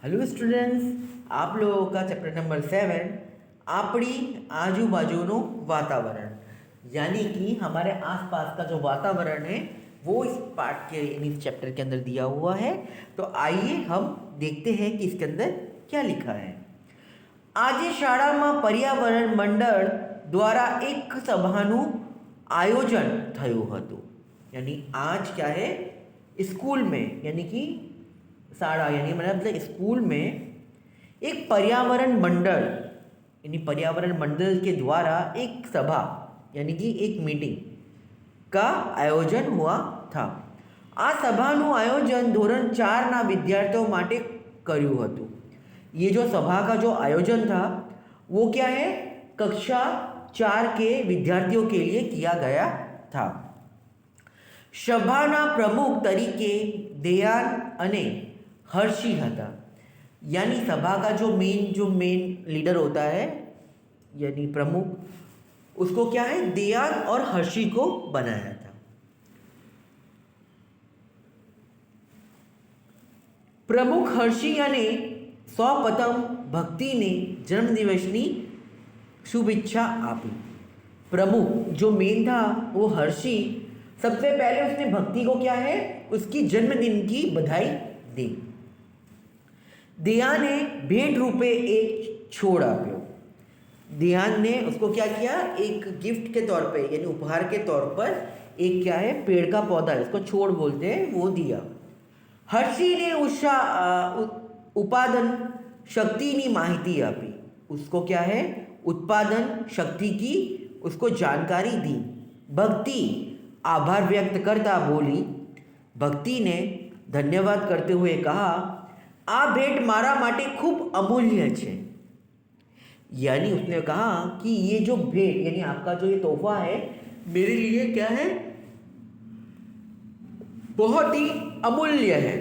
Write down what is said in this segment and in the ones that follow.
Hello students, आप लोगों का चैप्टर नंबर 7 આપણી આજુબાજુનું वातावरण यानी कि हमारे आसपास का जो वातावरण है वो इस पार्ट के इस चैप्टर के अंदर दिया हुआ है। तो आइए हम देखते हैं कि इसके अंदर क्या लिखा है। આજે શાળામાં પર્યાવરણ મંડળ દ્વારા એક સભાનું આયોજન થયું હતું। यानी आज क्या है, स्कूल में यानी कि शाला यानी मतलब स्कूल में एक पर्यावरण मंडल यानी पर्यावरण मंडल के द्वारा एक सभा यानी कि एक मीटिंग का आयोजन हुआ था। आ सभाનું आयोजन ધોરણ 4 ના વિદ્યાર્થીઓ માટે કર્યું હતું। ये जो सभा का जो आयोजन था वो क्या है, कक्षा 4 के विद्यार्थियों के लिए किया गया था। सभाना प्रमुख तरीके दयान अने हर्षी था। यानी सभा का जो मेन लीडर होता है यानी प्रमुख, उसको क्या है, दयान और हर्षी को बनाया था। प्रमुख हर्षी यानी સૌપ્રથમ ભક્તિને जन्मदिवसની शुभेच्छा आपी। प्रमुख जो मेन था वो हर्षी, सबसे पहले उसने भक्ति को क्या है, उसकी जन्मदिन की बधाई दी। दयान ने भेंट रूपे एक छोड़ आप्यो। दयान ने उसको क्या किया, एक गिफ्ट के तौर पे यानी उपहार के तौर पर एक क्या है, पेड़ का पौधा है, उसको छोड़ बोलते हैं, वो दिया। हर्षी ने उत्पादन शक्ति की माहिती आपी। उसको क्या है, उत्पादन शक्ति की उसको जानकारी दी। भक्ति आभार व्यक्त करता बोली, भक्ति ने धन्यवाद करते हुए कहा, आ भेंट मारा माटे खूब अमूल्य है। यानी उसने कहा कि ये जो भेंट यानी आपका जो ये तोहफा है मेरे लिए क्या है, बहुत ही अमूल्य है।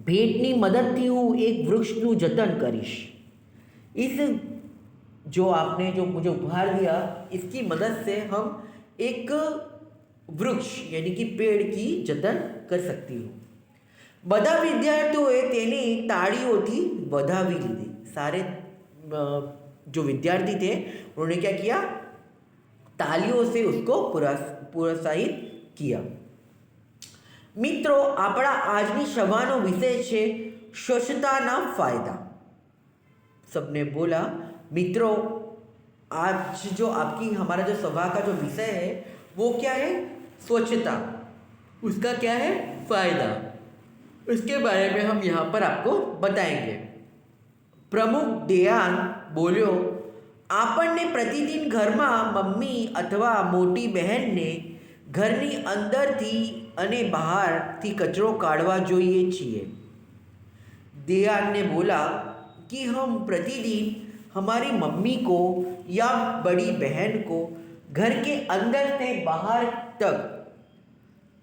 भेंटनी मददथी हूँ एक वृक्षનું जतन करीश। इस जो आपने जो मुझे उपहार दिया इसकी मदद से हम एक वृक्ष यानी कि पेड़ की जतन कर सकती हूँ। બધા વિદ્યાર્થીઓએ તેને તાળીઓથી વધાવી લીધી। सारे जो विद्यार्थी थे उन्होंने क्या किया, तालियों से उसको प्रोत्साहित किया। मित्रों, अपना आजनी सभानो विषय है स्वच्छताना फायदा। सबने बोला, मित्रों आज जो आपकी हमारा जो सभा का जो विषय है वो क्या है, स्वच्छता। उसका क्या है फायदा, उसके बारे में हम यहाँ पर आपको बताएंगे। प्रमुख दयान बोल्यो, आपने प्रतिदिन घर में मम्मी अथवा मोटी बहन ने घरनी अंदर थी अने बाहर थी कचरो काढ़वा जोईए छीए। दयान ने बोला कि हम प्रतिदिन हमारी मम्मी को या बड़ी बहन को घर के अंदर से बाहर तक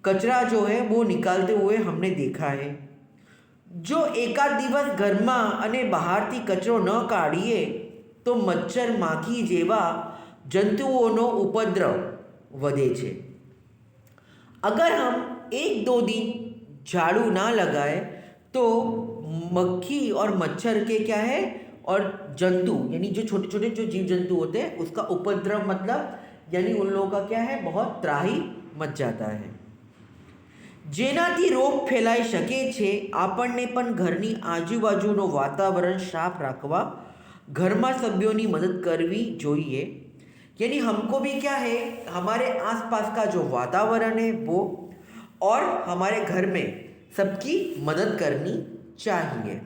कचरा जो है वो निकालते हुए हमने देखा है। जो एकाद दिवस घर में अने बाहर थी कचरो न काढ़ीए तो मच्छर माखी जेवा जंतुओं उपद्रव वधे छे। अगर हम 1-2 दिन झाड़ू ना लगाए तो मक्खी और मच्छर के क्या है, और जंतु यानी जो छोटे छोटे जो जीव जंतु होते हैं उसका उपद्रव मतलब यानी उन लोगों का क्या है, बहुत त्राही मच जाता है। जेनाथी रोग फैलाई शके छे। आपने पण घरनी आजूबाजूनो वातावरण साफ राखवा घरमा सभ्यों मदद करवी जोईए। यानी हमको भी क्या है, हमारे आसपास का जो वातावरण है वो और हमारे घर में सबकी मदद करनी चाहिए।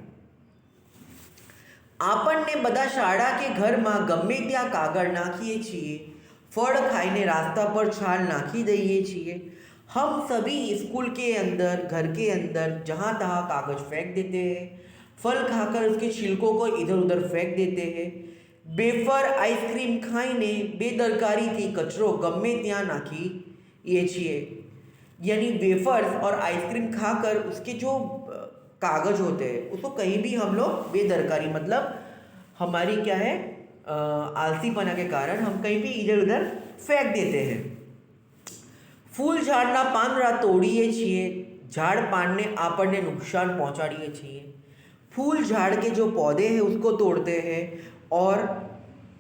आपने बधा शाळा के घर में गमे त्या कागळ नाखीए छीए, फल खाईने रास्ता पर छाल नाखी दईए छीए। हम सभी स्कूल के अंदर, घर के अंदर जहाँ तहाँ कागज फेंक देते हैं। फल खाकर उसके छिलकों को इधर उधर फेंक देते हैं। बेफर आइसक्रीम खाईने बेदरकारी थी कचरो गमे त्या नाखीए छीए। यानी वेफर्स और आइसक्रीम खाकर उसके जो कागज होते हैं उसको कहीं भी हम लोग बेदरकारी मतलब हमारी क्या है, आलसीपना के कारण हम कहीं भी इधर उधर फेंक देते हैं। फूल झाड़ना પાંદડા તોડીએ છીએ, ઝાડ પાનને આપણને નુકસાન પહોંચાડીએ છીએ। फूल झाड़ के जो पौधे हैं उसको तोड़ते हैं और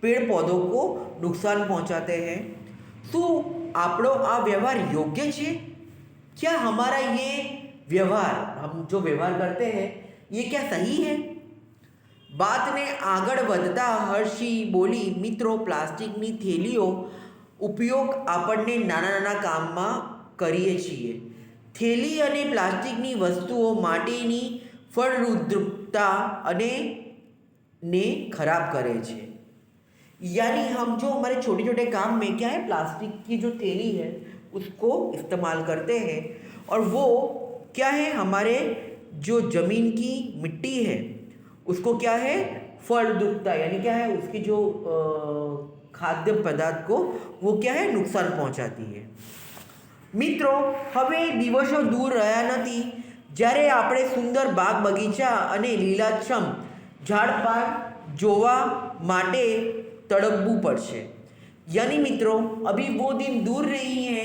पेड़ पौधों को नुकसान पहुंचाते हैं। શું આપણો આ વ્યવહાર યોગ્ય છે? क्या हमारा ये व्यवहार, हम जो व्यवहार करते हैं, ये क्या सही है? વાતને આગળ વધતા હર્ષી બોલી, મિત્રો પ્લાસ્ટિકની થેલીઓ ઉપયોગ આપણને નાના નાના કામમાં કરીએ છીએ. થેલી અને પ્લાસ્ટિકની વસ્તુઓ માટીની ફળદ્રુપતા અને ने खराब करे छे. यानी हम जो हमारे छोटे छोटे काम में क्या है, प्लास्टिक की जो थैली है उसको इस्तेमाल करते हैं और वो क्या है, हमारे जो ज़मीन की मिट्टी है उसको क्या है, फलद्रुपता यानी क्या है, उसकी जो खाद्य पदार्थ को वो क्या है, नुकसान पहुंचाती है. મિત્રો, હવે દિવસો દૂર રહ્યા નથી જ્યારે આપણે સુંદર બાગ બગીચા અને લીલાછમ ઝાડપાન જોવા માટે तड़पવું पड़શે. यानी मित्रों, अभी वो दिन दूर नहीं है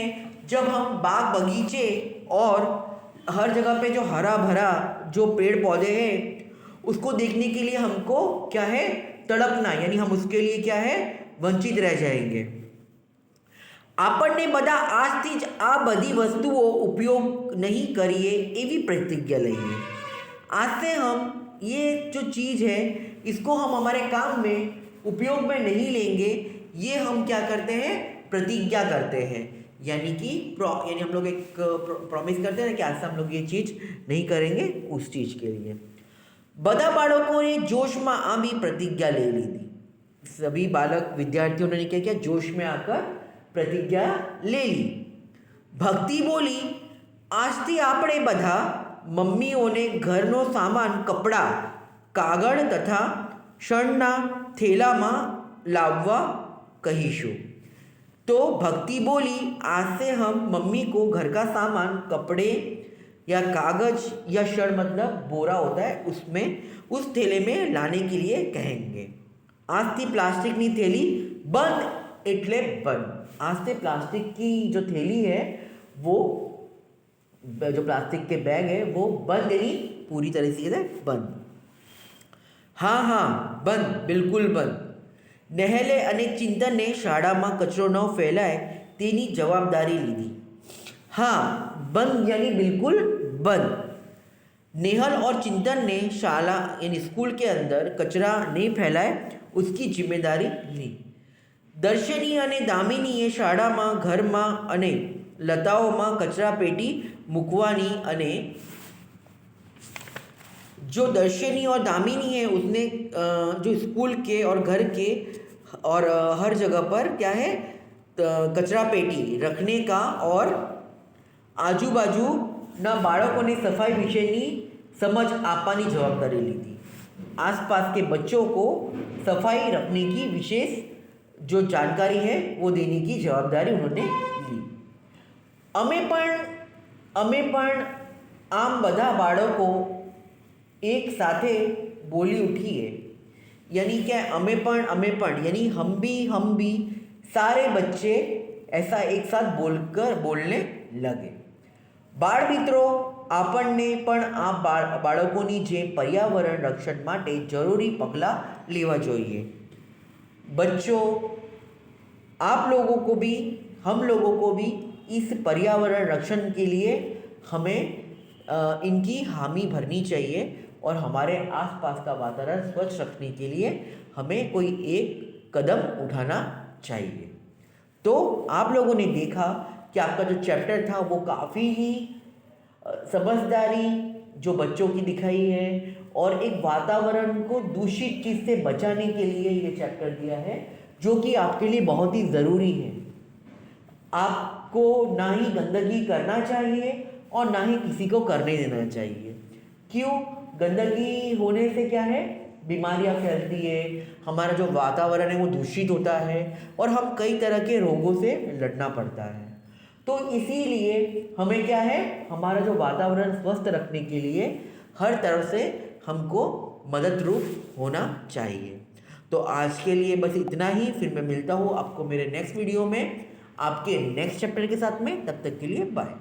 जब हम बाग बगीचे और हर जगह पे जो हरा भरा जो पेड़ पौधे हैं उसको देखने के लिए हमको क्या है, तड़पना, यानी हम उसके लिए क्या है, वंचित रह जाएंगे. આપણને બધા આજથી જ આ બધી वस्तुओं उपयोग नहीं करिए एवी प्रतिज्ञा लइए. आज से हम ये जो चीज़ है इसको हम हमारे काम में उपयोग में नहीं लेंगे, ये हम क्या करते हैं, प्रतिज्ञा करते हैं. यानी कि हम लोग एक प्रॉमिस करते हैं ना कि आज से हम लोग ये चीज़ नहीं करेंगे उस चीज़ के लिए. બધા બાળકોને જોશમાં આવી प्रतिज्ञा ले ली थी. सभी बालक विद्यार्थियों ने क्या किया, जोश में आकर प्रतिज्ञा ले ली. भक्ति बोली, આજથી આપણે બધા મમ્મીઓને ઘરનો સામાન, કપડાં, કાગળ તથા શણના થેલામાં લાવવા कहीशु. तो भक्ति बोली, आज से हम मम्मी को घर का सामान, कपड़े या कागज या शण मतलब बोरा होता है उसमें, उस थैले में लाने के लिए कहेंगे. आज थी प्लास्टिक नी थैली बंद एटले बंद. आज से प्लास्टिक की जो थैली है, वो जो प्लास्टिक के बैग है वो बंद, यानी पूरी तरह से बंद. हाँ हाँ बंद, बिल्कुल बंद. નેહલે અને ચિંતને શાળામાં કચરો ન ફેલાય તેની જવાબદારી લીધી. हाँ, बंद यानी बिल्कुल बंद. नेहल और चिंतन ने शाला यानी स्कूल के अंदर कचरा नहीं फैलाए उसकी जिम्मेदारी ली. દર્શની અને દામિનીએ શાળામાં, ઘરમાં અને લતાઓમાં કચરા પેટી મૂકવાની અને जो दर्शनी और दामिनी है उसने जो स्कूल के और घर के और हर जगह पर क्या है, कचरा पेटी रखने का और आजूबाजूना बाळकोने सफाई विषयनी समझ आपવાની जवाबदारी ली थी. आसपास के बच्चों को सफाई रखने की विशेष जो जानकारी है वो देने की जवाबदारी उन्होंने ली. અમે પણ આम બધા બાળકો एक साथे बोली उठी है. यानी क्या, अमे पण यानी हम भी सारे बच्चे ऐसा एक साथ बोलने लगे. बाळ मित्रों, આપણને પણ આ બાળકોની જે पर्यावरण रक्षण માટે जरूरी पगला लेवा જોઈએ. बच्चों, आप लोगों को भी, हम लोगों को भी इस पर्यावरण रक्षण के लिए हमें इनकी हामी भरनी चाहिए और हमारे आसपास का वातावरण स्वच्छ रखने के लिए हमें कोई एक कदम उठाना चाहिए. तो आप लोगों ने देखा कि आपका जो चैप्टर था वो काफ़ी ही समझदारी जो बच्चों की दिखाई है और एक वातावरण को दूषित चीज़ से बचाने के लिए ये चैप्टर दिया है, जो कि आपके लिए बहुत ही ज़रूरी है. आपको ना ही गंदगी करना चाहिए और ना ही किसी को करने देना चाहिए. क्यों? गंदगी होने से क्या है, बीमारियां फैलती है, हमारा जो वातावरण है वो दूषित होता है और हम कई तरह के रोगों से लड़ना पड़ता है. तो इसीलिए हमें क्या है, हमारा जो वातावरण स्वस्थ रखने के लिए हर तरह से हमको मदद रूप होना चाहिए. तो आज के लिए बस इतना ही. फिर मैं मिलता हूँ आपको मेरे नेक्स्ट वीडियो में आपके नेक्स्ट चैप्टर के साथ में. तब तक के लिए बाय.